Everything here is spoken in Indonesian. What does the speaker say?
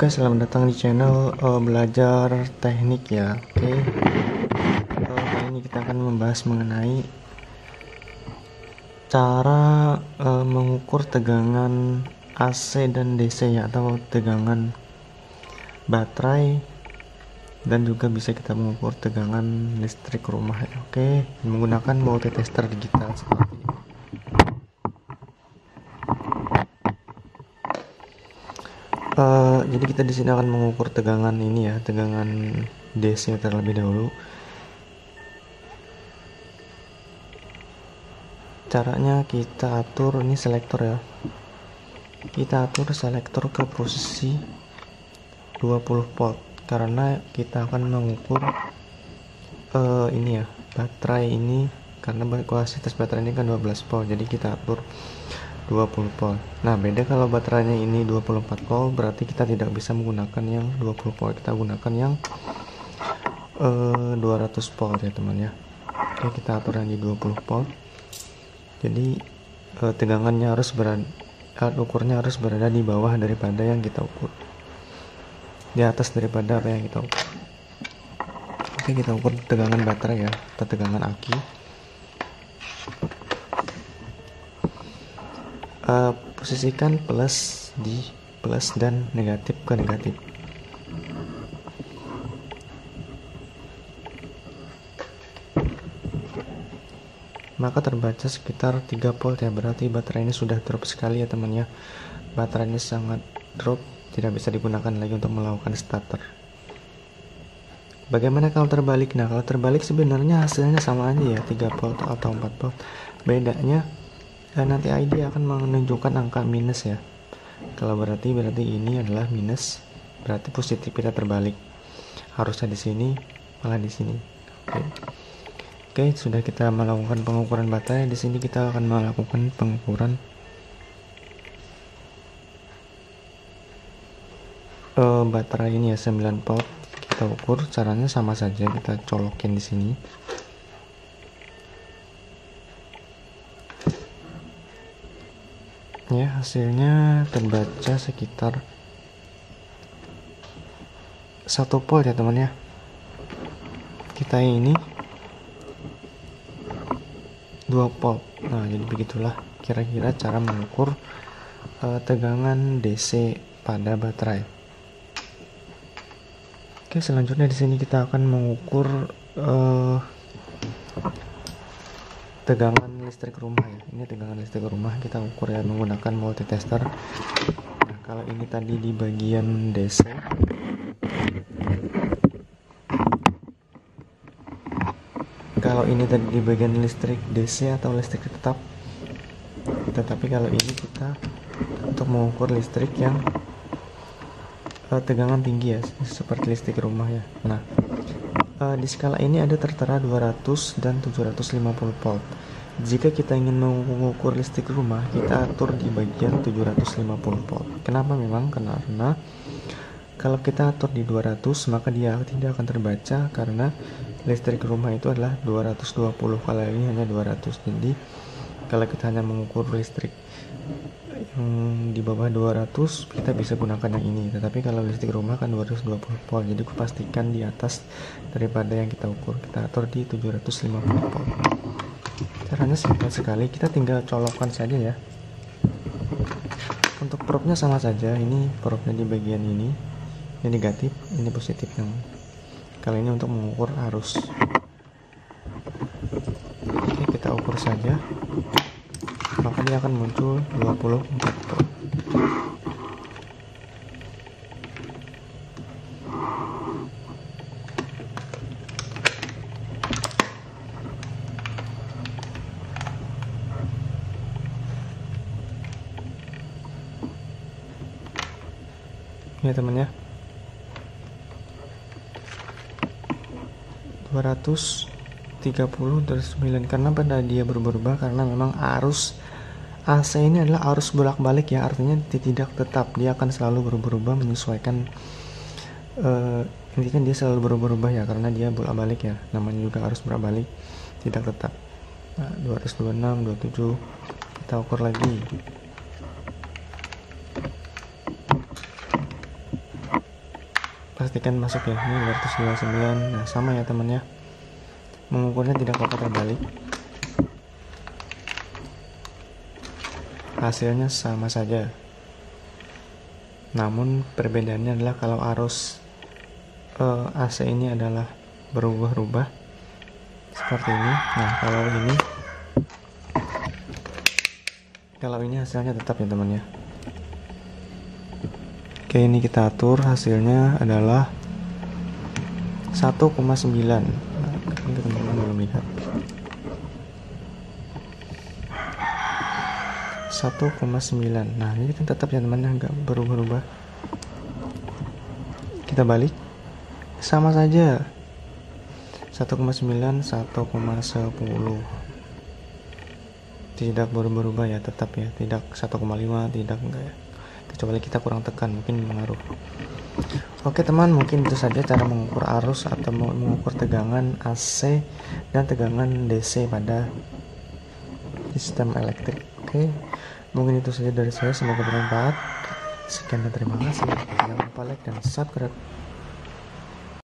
Oke, selamat datang di channel belajar teknik ya. Oke, kali ini kita akan membahas mengenai cara mengukur tegangan AC dan DC ya, atau tegangan baterai, dan juga bisa kita mengukur tegangan listrik rumah ya. Oke, menggunakan multitester digital seperti ini. Jadi kita di sini akan mengukur tegangan ini ya, tegangan DC terlebih dahulu. Caranya kita atur ini selektor ya. Kita atur selektor ke posisi 20 volt karena kita akan mengukur ini ya, baterai ini, karena kapasitas baterai ini kan 12 volt, jadi kita atur 20 volt. Nah, beda kalau baterainya ini 24 volt, berarti kita tidak bisa menggunakan yang 20 volt, kita gunakan yang 200 volt ya teman ya. Oke, kita atur yang di 20 volt. Jadi tegangannya harus berada, alat ukurnya harus berada di bawah daripada yang kita ukur, di atas daripada apa yang kita ukur. Oke, kita ukur tegangan baterai ya, atau tegangan aki. Posisikan plus di plus dan negatif ke negatif. Maka terbaca sekitar 3 volt ya, berarti baterai ini sudah drop sekali ya teman ya. Baterai ini sangat drop, tidak bisa digunakan lagi untuk melakukan starter. Bagaimana kalau terbalik? Nah, kalau terbalik sebenarnya hasilnya sama aja ya, 3 volt atau 4 volt. Bedanya nanti ID akan menunjukkan angka minus ya. Kalau berarti ini adalah minus, berarti positif kita terbalik. Harusnya di sini, malah di sini. Oke, sudah kita melakukan pengukuran baterai. Di sini kita akan melakukan pengukuran baterai ini ya, 9 volt. Kita ukur, caranya sama saja, kita colokin di sini. Ya, hasilnya terbaca sekitar 1 volt ya teman ya. Kita ini 2 volt. Nah, jadi begitulah kira-kira cara mengukur tegangan DC pada baterai. Oke, selanjutnya di sini kita akan mengukur tegangan listrik rumah ya. Ini tegangan listrik rumah kita ukur ya menggunakan multitester. Nah, kalau ini tadi di bagian DC, kalau ini tadi di bagian listrik DC atau listrik tetap, tetapi kalau ini kita untuk mengukur listrik yang tegangan tinggi ya, seperti listrik rumah ya. Nah, di skala ini ada tertera 200 dan 750 volt. Jika kita ingin mengukur listrik rumah, kita atur di bagian 750 volt. Kenapa? Memang karena kalau kita atur di 200, maka dia tidak akan terbaca karena listrik rumah itu adalah 220, kalau ini hanya 200. Jadi kalau kita hanya mengukur listrik yang di bawah 200, kita bisa gunakan yang ini. Tetapi kalau listrik rumah kan 220 volt, jadi pastikan di atas daripada yang kita ukur. Kita atur di 750 volt. Caranya simpel sekali, kita tinggal colokkan saja ya. Untuk probnya sama saja, ini probnya di bagian ini negatif, ini positif. Yang kali ini untuk mengukur arus. Oke, kita ukur saja, maka dia akan muncul 24 volt. Ya teman ya, 230 terus 9. Karena pada dia berubah karena memang arus AC ini adalah arus bolak-balik ya, artinya tidak tetap, dia akan selalu berubah menyesuaikan, intinya dia selalu berubah ya, karena dia bolak-balik ya, namanya juga arus bolak-balik, tidak tetap. Nah, 226, 27, kita ukur lagi. pastikan masuk ya. Ini 229. Nah sama ya teman ya, mengukurnya tidak apa terbalik, hasilnya sama saja. Namun perbedaannya adalah kalau arus AC ini adalah berubah-ubah seperti ini. Nah kalau ini hasilnya tetap ya teman ya. Oke, ini kita atur, hasilnya adalah 1,9. Nah, ini teman-teman belum lihat. 1,9. Nah ini kan tetap ya teman-teman, nggak berubah-ubah. Kita balik, sama saja 1,9, 1,10, tidak berubah-ubah ya, tetap ya, tidak 1,5, tidak, enggak ya, kecuali kita kurang tekan mungkin mengaruh. Oke teman, mungkin itu saja cara mengukur arus atau mengukur tegangan AC dan tegangan DC pada sistem elektrik. Oke, mungkin itu saja dari saya, semoga bermanfaat. Sekian dan terima kasih. Jangan lupa like dan subscribe.